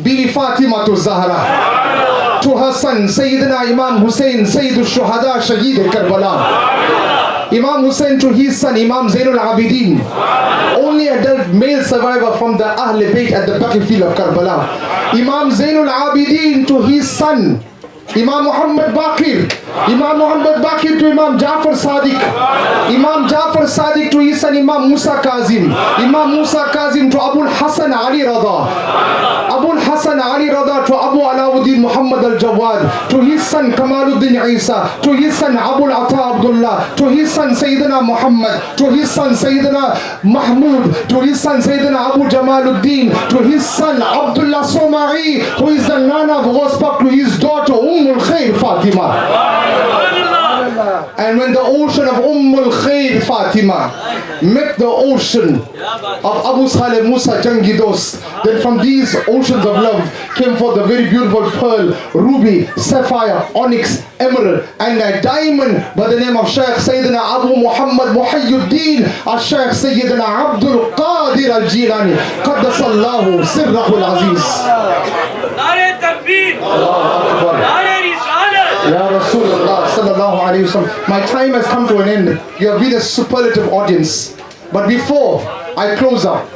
Bibi Fatima to Zahra, to her son Sayyidina Imam Hussein, Sayyidul Shuhada, Shaheed Karbala. Imam Hussein to his son Imam Zainul Abidin, only adult male survivor from the Ahl Bayt at the battlefield of Karbala. Imam Zainul Abidin to his son Imam Muhammad Baqir, Imam Muhammad Baqir to Imam Jafar Sadiq, Imam Jafar Sadiq to his son Imam Musa Kazim, Imam Musa Kazim to Abu Hassan Ali Rada, Abu Hassan Ali Rada to Abu Alauddin Muhammad Al-Jawad, to his son Kamaluddin Isa, to his son Abu Ata Abdullah, to his son Sayyidina Muhammad, to his son Sayyidina Mahmud, to his son Sayyidina Abu Jamaluddin, to his son Abdullah Somai, who is the Nana of Ghospak, to his daughter Ummul Khair Fatima. And when the ocean of Ummul Khair Fatima met the ocean of Abu Saleh Musa Jangidos, then from these oceans of love came forth the very beautiful pearl, ruby, sapphire, onyx, emerald, and a diamond by the name of Shaykh Sayyidina Abu Muhammad Muhyiddin al-Shaykh Sayyidina Abdul Qadir al-Jilani Qaddasallahu Sirrahul Aziz. Nare Takbir, Allahu Akbar. Nare Risalat. Ya Rasulullah sallallahu alayhi wa sallam. My time has come to an end. You have been a superlative audience. But before I close up,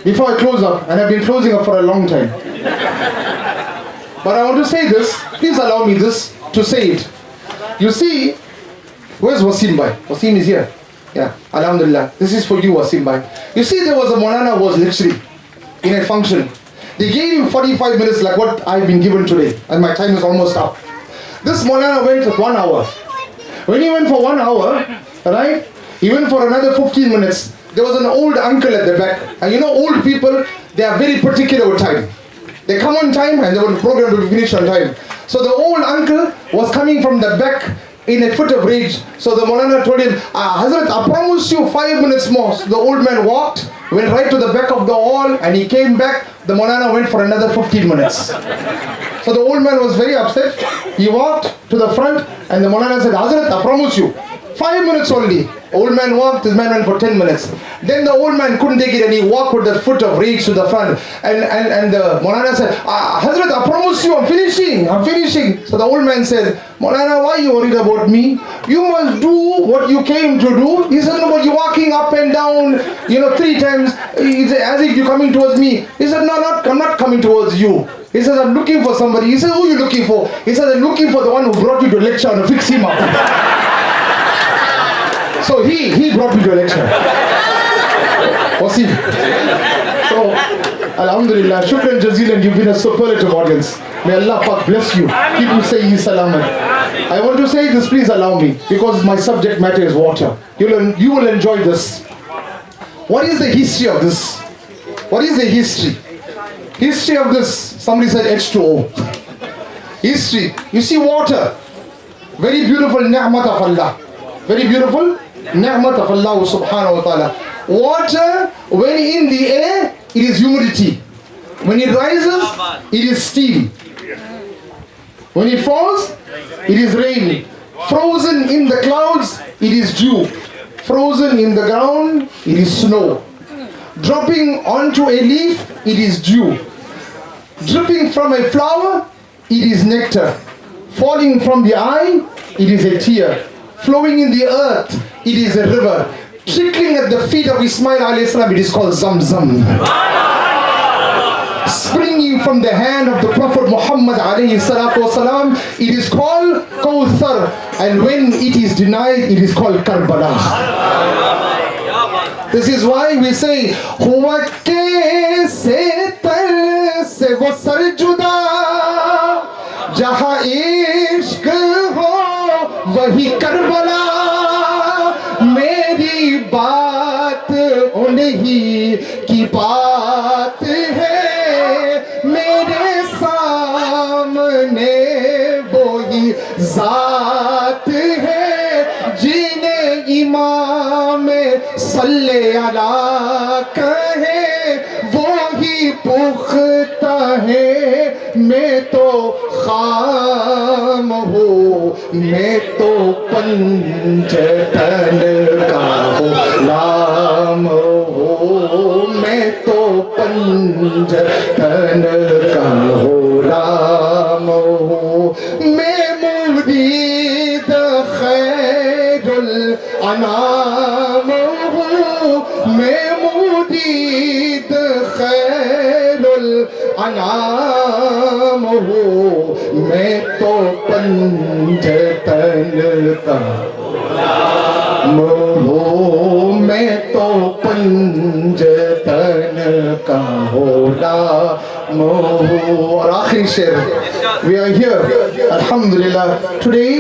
and I've been closing up for a long time, but I want to say this, please allow me this to say it. You see, where's Wasim Bhai? Wasim is here. Yeah, Alhamdulillah. This is for you, Wasim Bhai. You see, there was a Maulana who was literally in a function. They gave him 45 minutes like what I've been given today, and my time is almost up. This Maulana went for 1 hour. When he went for 1 hour, right, he went for another 15 minutes. There was an old uncle at the back. And you know, old people, they are very particular with time. They come on time and the program will finish on time. So the old uncle was coming from the back in a fit of rage. So the Maulana told him, Hazrat, I promise you 5 minutes more. So the old man walked, went right to the back of the hall, and he came back. The Maulana went for another 15 minutes. So the old man was very upset. He walked to the front and the Maulana said, Hazrat, I promise you 5 minutes only. Old man walked, this man went for 10 minutes. Then the old man couldn't take it and he walked with that foot of rage to the front. And the Maulana said, Hazrat, I promise you, I'm finishing. So the old man said, Maulana, why are you worried about me? You must do what you came to do. He said, no, but you're walking up and down, 3 times, as if you're coming towards me. He said, no, I'm not coming towards you. He says, I'm looking for somebody. He said, who are you looking for? He said, I'm looking for the one who brought you to lecture and fix him up. So he brought me to a lecture. Wasim. So, Alhamdulillah, Shukran Jazilan, you've been a superlative audience. May Allah Pak bless you. Keep you saying Salamat. I want to say this, please allow me, because my subject matter is water. You will enjoy this. What is the history of this? What is the history? History of this, somebody said H2O. History, you see water, very beautiful ni'mat of Allah. Very beautiful ni'mat of Allah subhanahu wa ta'ala. Water, when in the air, it is humidity. When it rises, it is steam. When it falls, it is rain. Frozen in the clouds, it is dew. Frozen in the ground, it is snow. Dropping onto a leaf, it is dew. Dripping from a flower, it is nectar. Falling from the eye, it is a tear. Flowing in the earth, it is a river. Trickling at the feet of Ismail alayhi salam, it is called Zamzam. Springing from the hand of the Prophet Muhammad alayhi salatu wasalam, it is called Kawthar. And when it is denied, it is called Karbala. This is why we say, Huwa kaise tar se wo sar juda, jaha ishq ho wahi Karbala. Meri baat unhi ki baat hai, mere saamne wohi zaat hai, jine imam सल्ले अला कहे वो ही पुख्ता है, मैं तो खाम हूँ, मैं तो पंचतन का गुलाम हूँ, मैं तो पंजतन का हो राम हो मैं मुरीद खैरुल अनाम हूँ मैं मुरीद खैरुल अनाम हूँ मैं तो पंजतन का हो मैं तो पंजतन का होला और आखिरी शेर we are here alhamdulillah today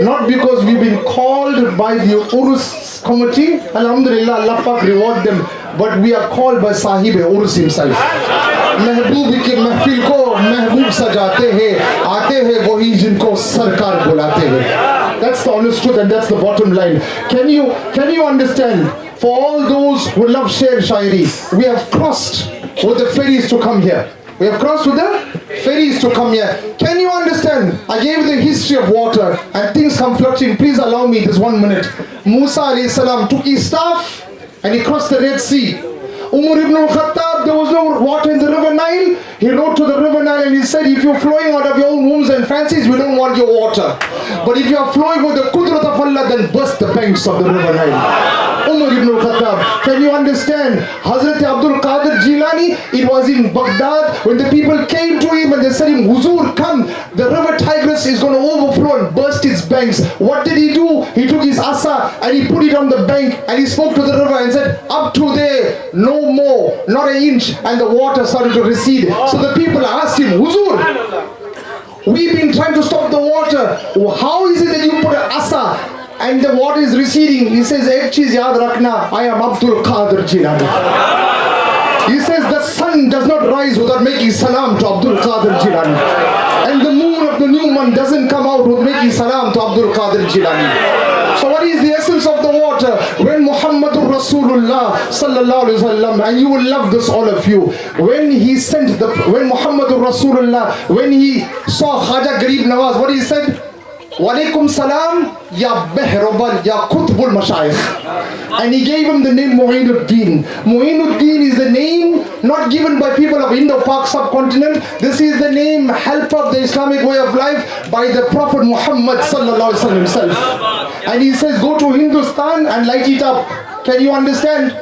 not because we've been called by the Urs committee alhamdulillah Allah Pak reward them but we are called by Sahib Urs himself महबूब के महफिल को महबूब सजाते हैं आते हैं वही जिनको सरकार बुलाते हैं that's the honest truth and that's the bottom line can you understand for all those who love share shairi we have crossed with the ferries to come here we have crossed with the ferries to come here can you understand I gave you the history of water and things come fluctuating please allow me this 1 minute Musa alayhi salam took his staff and he crossed the Red Sea Umar ibn al-Khattab, there was no water in the river Nile. He wrote to the river Nile and he said, if you're flowing out of your own wombs and fancies, we don't want your water. But if you are flowing with the Qudrat of Allah, then burst the banks of the river Nile. Umar ibn al-Khattab, can you understand? Hazrat Abdul Qadir Jilani, it was in Baghdad when the people came to him and they said, Huzur, come, the river Tigris is going to overflow and burst its banks. What did he do? He took his asa and he put it on the bank and he spoke to the river and said, up to there, no more, not an inch, and the water started to recede. So the people asked him, Huzur, we've been trying to stop the water. How is it that you put an asa and the water is receding? He says, ek cheez yaad rakhna, I am Abdul Qadir Jilani. He says the sun does not rise without making salam to Abdul Qadir Jilani. And the moon of the new month doesn't come out without making salam to Abdul Qadir Jilani. So what is the essence of the water? When Muhammadur Rasulullah sallallahu alaihi wasallam, and you will love this all of you, when Muhammadur Rasulullah, when he saw Khaja Garib Nawaz, what he said? Walaikum salam ya Behrobal ya Qutbul Mashayikh. And he gave him the name Mu'inuddin. Mu'inuddin is the name not given by people of Indo-Pak subcontinent. This is the name help of the Islamic way of life by the Prophet Muhammad sallallahu alaihi wasallam himself. And he says go to Hindustan and light it up. Can you understand?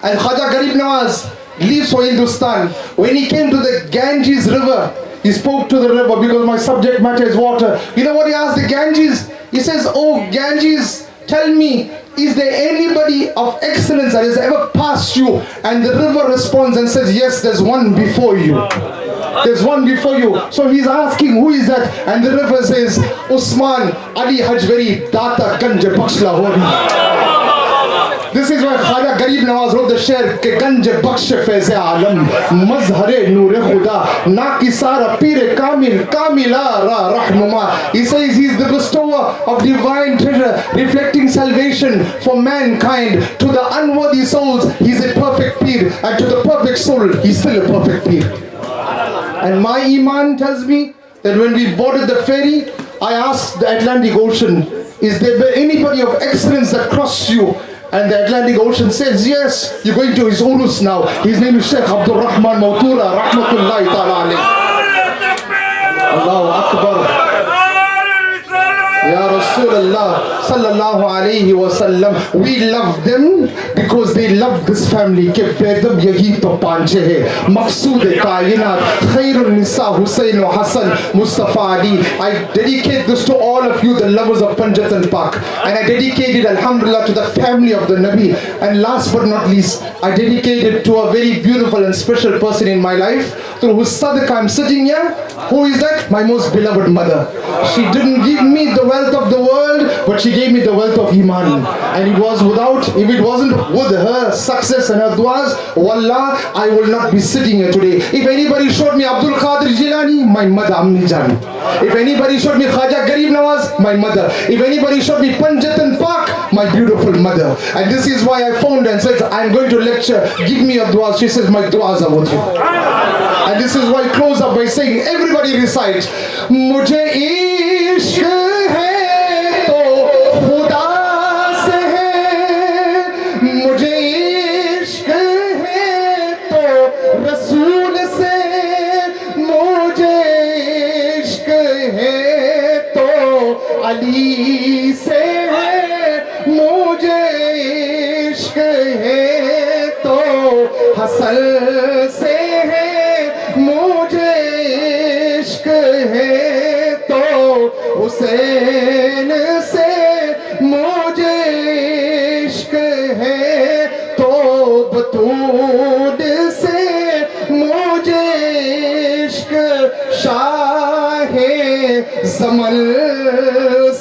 And Khaja Garib Nawaz leaves for Hindustan. When he came to the Ganges river, he spoke to the river because my subject matter is water. You know what he asked the Ganges? He says, oh Ganges, tell me, is there anybody of excellence that has ever passed you? And the river responds and says, yes, there's one before you. There's one before you. So he's asking, who is that? And the river says, Usman Ali Hajveri Data Ganja Baksh Lahori. This is why Khaja Garib Nawaz wrote the share ke Ganj Baksh Faiz Alam Mazhare Noor Khuda Na Kisara Pir Kamil Kamila Ra Rahnuma. He says he's the bestower of divine treasure reflecting salvation for mankind. To the unworthy souls he's a perfect pir, and to the perfect soul he's still a perfect pir. And my iman tells me that when we boarded the ferry, I asked the Atlantic Ocean, is there anybody of excellence that crossed you? And the Atlantic Ocean says, yes, you're going to his Urus now. His name is Sheikh Abdul Rahman Mawtura, Rahmatullahi Ta'ala alayhi. Allahu Akbar. Ya Rasulullah sallallahu alayhi wa sallam. We love them because they love this family. Ke bedam yahi to panche hai. Maqsood kainat. Khairun Nisa Hussein wa Hassan Mustafa Ali. I dedicate this to all of you, the lovers of Panjat and Pak. And I dedicate it, alhamdulillah, to the family of the Nabi. And last but not least, I dedicate it to a very beautiful and special person in my life, through whose sadaqah I'm sitting here. Who is that? My most beloved mother. She didn't give me the wealth of the world, but she gave me the wealth of Iman. And it was if it wasn't with her success and her duas, wallah, I will not be sitting here today. If anybody showed me Abdul Qadir Jilani, my mother Ammi Jan. If anybody showed me Khaja Garib Nawaz, my mother. If anybody showed me Panjat and Pak, my beautiful mother. And this is why I phoned and said, I'm going to lecture, give me your duas. She says, my duas are with you. And this is why I close up by saying, everybody recite, Mujhe ishq hai to khuda se hai, mujhe ishq hai to Ali से है मुझे इश्क है तो हसन से है मुझे इश्क है तो हुसैन से मुझे इश्क है तो बतूल से मुझे इश्क शाहे ज़मन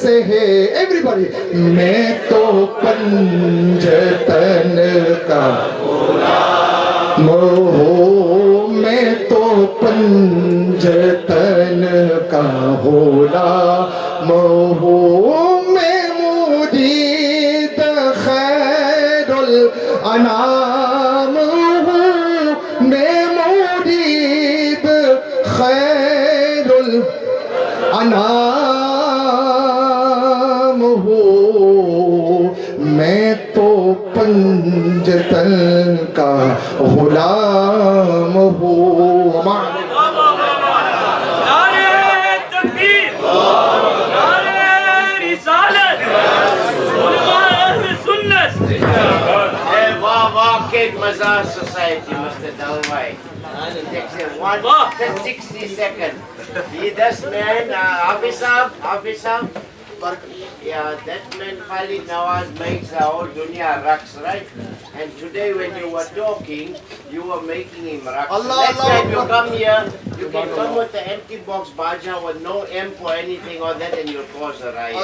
से है। एवरीबॉडी मैं तो पंजतन का मोह मैं तो पंजतन का होला मोह मैं मुरीद खैरुल अनाम हूँ मैं मुरीद खैरुल अनाम हूँ मैं तो पंजतन का गुलाम हूँ। नारे तकबीर, नारे रिसालत, उलमा सुन्नत। Kid Mazar Society, Mr. Dalwai. It takes him 60 seconds. This man, Hafiz, yeah, that man Khalid Nawaz makes the whole dunya raqs, right? And today when you were talking, you were making him raqs. Next time you come here, you can come with the empty box baja with no amp or anything or that and you'll cause a riot.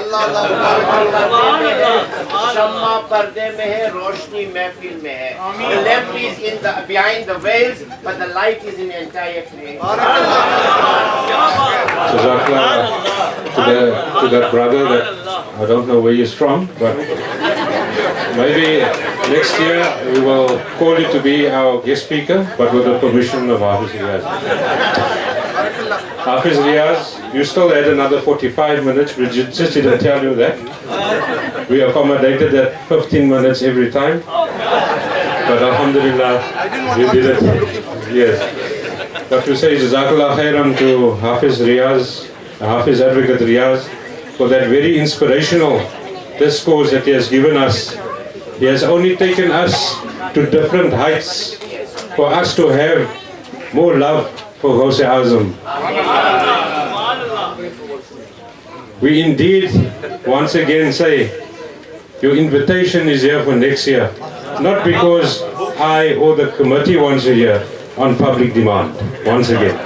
Shamma parde mein hai, roshni mehfil mein hai. The lamp is in the, behind the veils, but the light is in the entire place. To that brother that I don't know where he's from, but maybe next year we will call you to be our guest speaker, but with the permission of HAFEZ RIAZ. HAFEZ RIAZ, you still had another 45 minutes, we just didn't tell you that. We accommodated that 15 minutes every time, but alhamdulillah, we did it. Yes. But to say Jazakallah Khairan to HAFEZ RIAZ, HAFEZ Advocate RIAZ, for that very inspirational discourse that he has given us. He has only taken us to different heights for us to have more love for Ghaus Azam. We indeed once again say your invitation is here for next year, not because I or the committee wants you here, on public demand. Once again,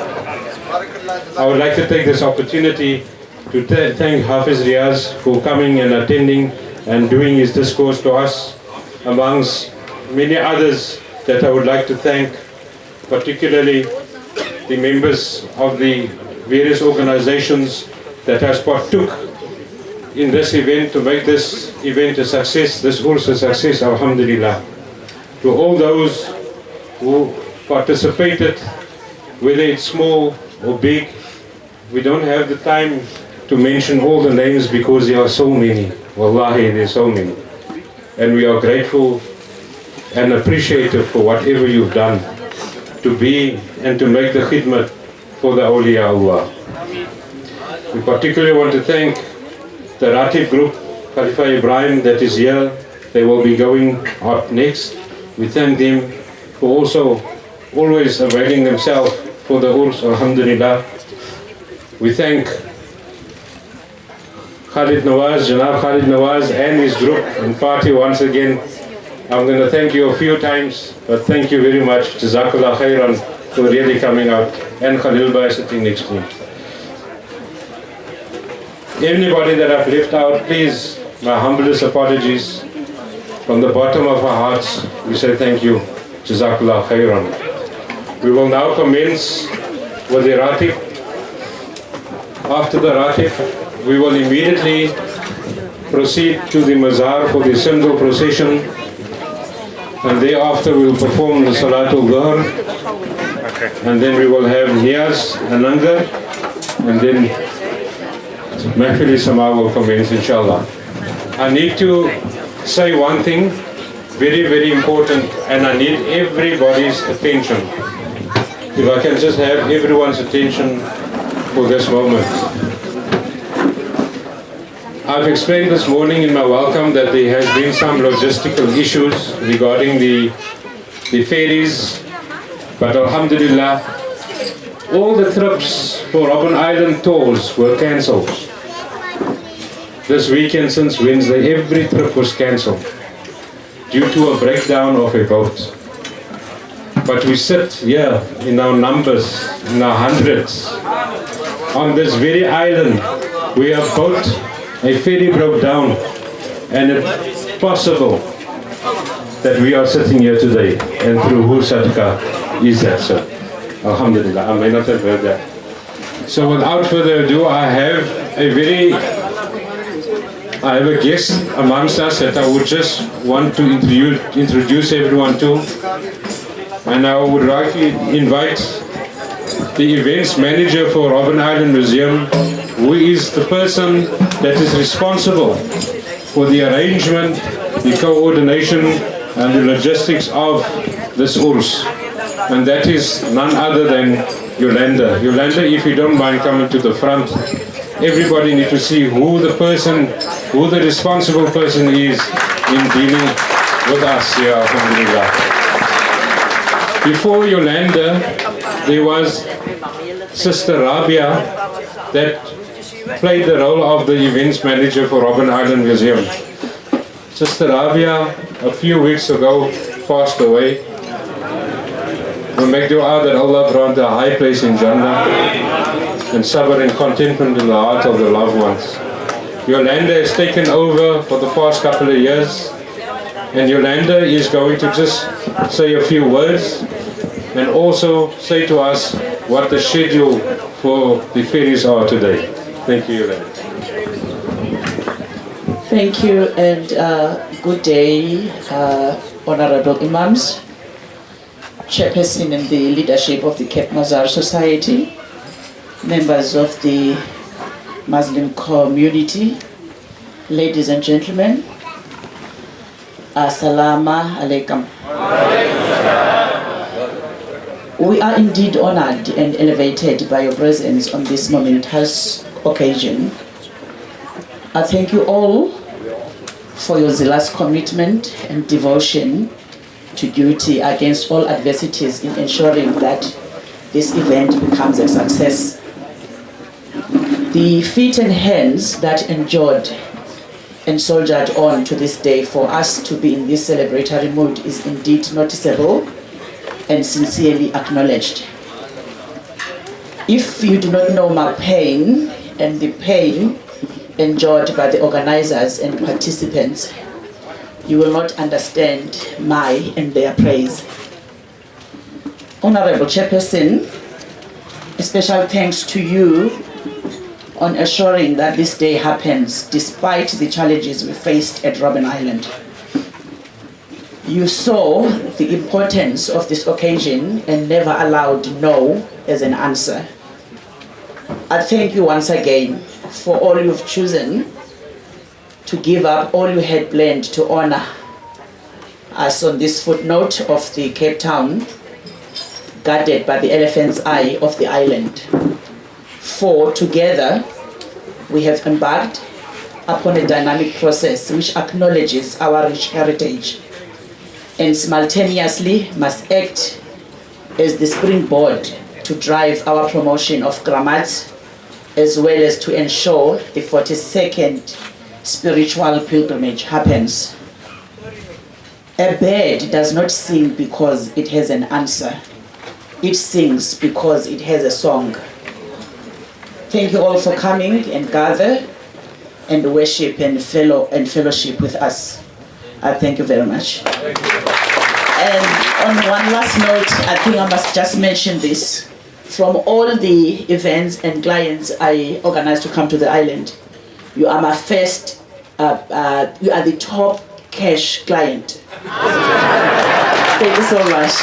I would like to take this opportunity to thank HAFEZ RIAZ for coming and attending and doing his discourse to us, amongst many others that I would like to thank, particularly the members of the various organizations that has partook in this event to make this event a success, this Urs a success, alhamdulillah. To all those who participated, whether it's small or big, we don't have the time to mention all the names because there are so many. Wallahi, there's so many. And we are grateful and appreciative for whatever you've done to be and to make the khidmat for the awliya Allah. We particularly want to thank the Ratib group, Khalifa Ibrahim, that is here. They will be going up next. We thank them for also always availing themselves for the Urs, alhamdulillah. We thank Khalid Nawaz, Janab Khalid Nawaz and his group and party once again. I'm going to thank you a few times, but thank you very much. Jazakallah khairan for really coming out. And Khalil Bhai sitting next to me. Anybody that I've left out, please, my humblest apologies. From the bottom of our hearts, we say thank you. Jazakallah khairan. We will now commence with the Ratib. After the Ratib, we will immediately proceed to the Mazar for the single procession, and thereafter we will perform the Salatul Dhuhr, and then we will have Niyaz and Langar, and then Mahfili Sama will commence, inshallah. I need to say one thing, very, very important, and I need everybody's attention. If I can just have everyone's attention for this moment. I've explained this morning in my welcome that there has been some logistical issues regarding the ferries, but alhamdulillah, all the trips for Robben Island tours were cancelled. This weekend since Wednesday, every trip was cancelled due to a breakdown of a boat. But we sit here in our numbers, in our hundreds, on this very island. We have boat, a ferry broke down, and it's possible that we are sitting here today, and through whose sadaqah is that so? Alhamdulillah, I may not have heard that. So without further ado, I have a guest amongst us that I would just want to introduce everyone to. And I would like to invite the events manager for Robben Island Museum, who is the person that is responsible for the arrangement, the coordination and the logistics of this Urs. And that is none other than Yolanda. Yolanda, if you don't mind coming to the front, everybody needs to see who the responsible person is in dealing with us here, alhamdulillah. Before Yolanda, there was Sister Rabia that played the role of the events manager for Robben Island Museum. Sister Rabia, a few weeks ago, passed away. We make dua that Allah grant a high place in Jannah and sabr and contentment in the heart of the loved ones. Yolanda has taken over for the past couple of years, and Yolanda is going to just say a few words and also say to us what the schedule for the ferries are today. Thank you, Yolanda. Thank you, and good day, Honorable Imams, Chairperson in the leadership of the Cape Mazar Society, members of the Muslim community, ladies and gentlemen, Assalamu alaikum. We are indeed honored and elevated by your presence on this momentous occasion. I thank you all for your zealous commitment and devotion to duty against all adversities in ensuring that this event becomes a success. The feet and hands that endured and soldiered on to this day for us to be in this celebratory mood is indeed noticeable and sincerely acknowledged. If you do not know my pain and the pain endured by the organizers and participants, you will not understand my and their praise. Honorable Chairperson, a special thanks to you on assuring that this day happens despite the challenges we faced at Robben Island. You saw the importance of this occasion and never allowed no as an answer. I thank you once again for all you've chosen to give up all you had planned to honor us on this footnote of the Cape Town, guarded by the elephant's eye of the island. For together, we have embarked upon a dynamic process which acknowledges our rich heritage and simultaneously must act as the springboard to drive our promotion of Kramat, as well as to ensure the 42nd spiritual pilgrimage happens. A bird does not sing because it has an answer. It sings because it has a song. Thank you all for coming and gather and worship and fellowship with us. I thank you very much. And on one last note, I think I must just mention this. From all the events and clients I organized to come to the island, you are my first, you are the top cash client. Thank you so much.